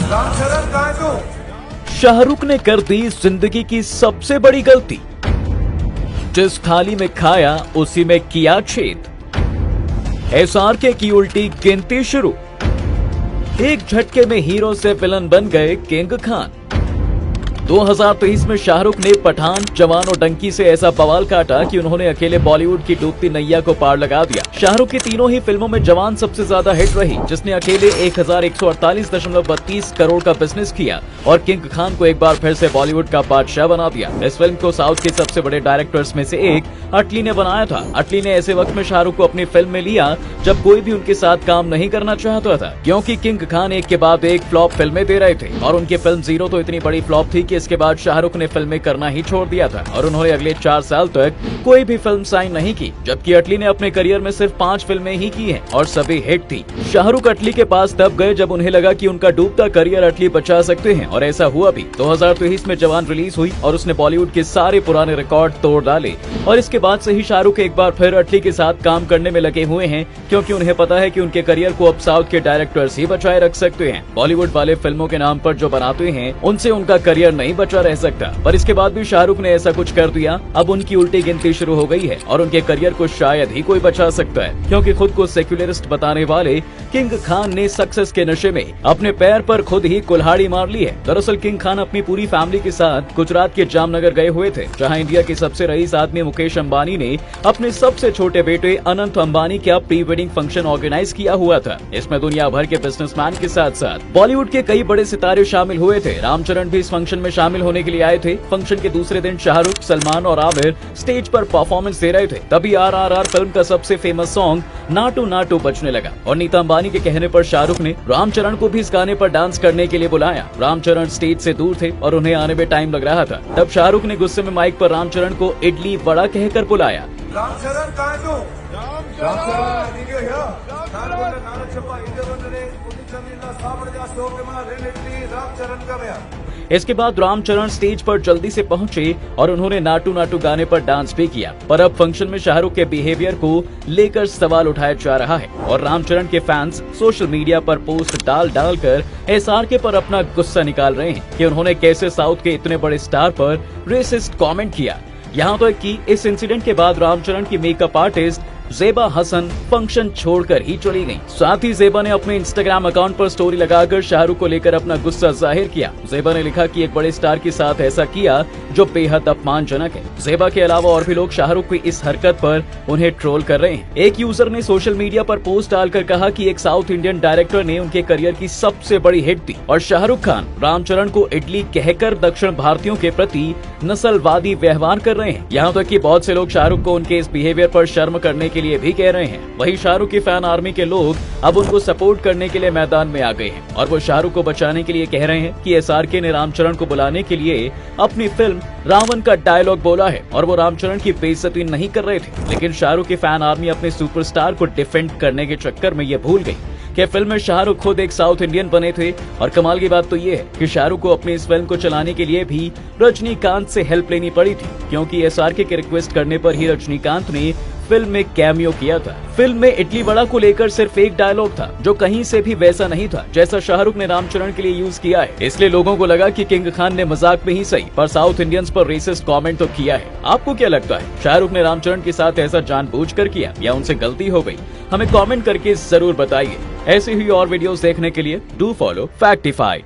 रामचरण कहाँ है तू? शाहरुख ने कर दी जिंदगी की सबसे बड़ी गलती। जिस थाली में खाया उसी में किया छेद। SRK की उल्टी गिनती शुरू। एक झटके में हीरो से विलन बन गए किंग खान। 2023 में शाहरुख ने पठान, जवान और डंकी से ऐसा बवाल काटा कि उन्होंने अकेले बॉलीवुड की डूबती नैया को पार लगा दिया। शाहरुख की तीनों ही फिल्मों में जवान सबसे ज्यादा हिट रही, जिसने अकेले 1148.32 करोड़ का बिजनेस किया और किंग खान को एक बार फिर से बॉलीवुड का बादशाह बना दिया। इस फिल्म को साउथ के सबसे बड़े डायरेक्टर्स में से एक अटली ने बनाया था। अटली ने ऐसे वक्त में शाहरुख को अपनी फिल्म में लिया जब कोई भी उनके साथ काम नहीं करना चाहता था, क्योंकि किंग खान एक के बाद एक फ्लॉप फिल्में दे रहे थे और उनकी फिल्म जीरो तो इतनी बड़ी फ्लॉप थी कि इसके बाद शाहरुख ने फिल्में करना ही छोड़ दिया था और उन्होंने अगले 4 साल तक कोई भी फिल्म साइन नहीं की, जबकि अटली ने अपने करियर में सिर्फ 5 फिल्में ही की हैं और सभी हिट थी। शाहरुख अटली के पास तब गए जब उन्हें लगा कि उनका डूबता करियर अटली बचा सकते हैं और ऐसा हुआ भी। 2023 में जवान रिलीज हुई और उसने बॉलीवुड के सारे पुराने रिकॉर्ड तोड़ डाले और इसके बाद से ही शाहरुख एक बार फिर अटली के साथ काम करने में लगे हुए हैं, क्योंकि उन्हें पता है कि उनके करियर को अब साउथ के डायरेक्टर्स ही बचाए रख सकते हैं। बॉलीवुड वाले फिल्मों के नाम पर जो बनाते हैं उनसे उनका करियर नहीं बचा रह सकता, पर इसके बाद भी शाहरुख ने ऐसा कुछ कर दिया। अब उनकी उल्टी गिनती शुरू हो गई है और उनके करियर को शायद ही कोई बचा सकता है, क्योंकि खुद को सेक्युलरिस्ट बताने वाले किंग खान ने सक्सेस के नशे में अपने पैर पर खुद ही कुल्हाड़ी मार ली है। दरअसल किंग खान अपनी पूरी फैमिली के साथ गुजरात के जामनगर गए हुए थे, जहां इंडिया के सबसे रईस आदमी मुकेश अंबानी ने अपने सबसे छोटे बेटे अनंत अंबानी का प्री वेडिंग फंक्शन ऑर्गेनाइज किया हुआ था। इसमें दुनिया भर के बिजनेसमैन के साथ साथ बॉलीवुड के कई बड़े सितारे शामिल हुए थे। रामचरण भी इस फंक्शन में शामिल होने के लिए आए थे। फंक्शन के दूसरे दिन शाहरुख, सलमान और आमिर स्टेज पर परफॉर्मेंस दे रहे थे। तभी RRR फिल्म का सबसे फेमस सॉन्ग नाटू नाटू बजने लगा और नीता अंबानी के कहने पर शाहरुख ने रामचरण को भी इस गाने पर डांस करने के लिए बुलाया। रामचरण स्टेज से दूर थे और उन्हें आने में टाइम लग रहा था। तब शाहरुख ने गुस्से में माइक पर रामचरण को इडली वड़ा कहकर बुलाया। रामचरण कहाँ है तू? इसके बाद रामचरण स्टेज पर जल्दी से पहुंचे और उन्होंने नाटू नाटू गाने पर डांस भी किया। पर अब फंक्शन में शाहरुख के बिहेवियर को लेकर सवाल उठाया जा रहा है और रामचरण के फैंस सोशल मीडिया पर पोस्ट डाल कर SRK पर अपना गुस्सा निकाल रहे हैं कि उन्होंने कैसे साउथ के इतने बड़े स्टार पर रेसिस्ट कमेंट किया। यहाँ तक कि इस इंसिडेंट के बाद रामचरण की makeup artist Zeba Hasan function छोड़कर ही चली गयी। साथ ही ज़ेबा ने अपने इंस्टाग्राम अकाउंट पर स्टोरी लगाकर शाहरुख को लेकर अपना गुस्सा जाहिर किया। ज़ेबा ने लिखा कि एक बड़े स्टार के साथ ऐसा किया जो बेहद अपमानजनक है। ज़ेबा के अलावा और भी लोग शाहरुख की इस हरकत पर उन्हें ट्रोल कर रहे हैं। एक यूजर ने सोशल मीडिया पर पोस्ट डालकर कहा कि एक साउथ इंडियन डायरेक्टर ने उनके करियर की सबसे बड़ी हिट दी और शाहरुख खान रामचरण को इडली कहकर दक्षिण भारतीयों के प्रति नस्लवादी व्यवहार कर रहे हैं। यहाँ तक कि बहुत से लोग शाहरुख को उनके इस बिहेवियर पर शर्म करने के लिए भी कह रहे हैं। वहीं शाहरुख की फैन आर्मी के लोग अब उनको सपोर्ट करने के लिए मैदान में आ गए हैं और वो शाहरुख को बचाने के लिए कह रहे हैं कि SRK ने रामचरण को बुलाने के लिए अपनी फिल्म रावण का डायलॉग बोला है और वो रामचरण की बेइज्जती नहीं कर रहे थे। लेकिन शाहरुख की फैन आर्मी अपने सुपरस्टार को डिफेंड करने के चक्कर में ये भूल गई कि फिल्म में शाहरुख खुद एक साउथ इंडियन बने थे। और कमाल की बात तो ये है कि शाहरुख को अपनी इस फिल्म को चलाने के लिए भी रजनीकांत से हेल्प लेनी पड़ी थी, क्योंकि SRK के रिक्वेस्ट करने पर ही रजनीकांत ने फिल्म में कैमियो किया था। फिल्म में इडली वड़ा को लेकर सिर्फ एक डायलॉग था जो कहीं से भी वैसा नहीं था जैसा शाहरुख ने रामचरण के लिए यूज किया है। इसलिए लोगों को लगा कि किंग खान ने मजाक में ही सही पर साउथ इंडियंस पर रेसिस्ट कमेंट तो किया है। आपको क्या लगता है, शाहरुख ने रामचरण के साथ ऐसा जानबूझकर किया या उनसे गलती हो गई? हमें कमेंट करके जरूर बताइए। ऐसी ही और वीडियोस देखने के लिए डू फॉलो फैक्टिफाइड।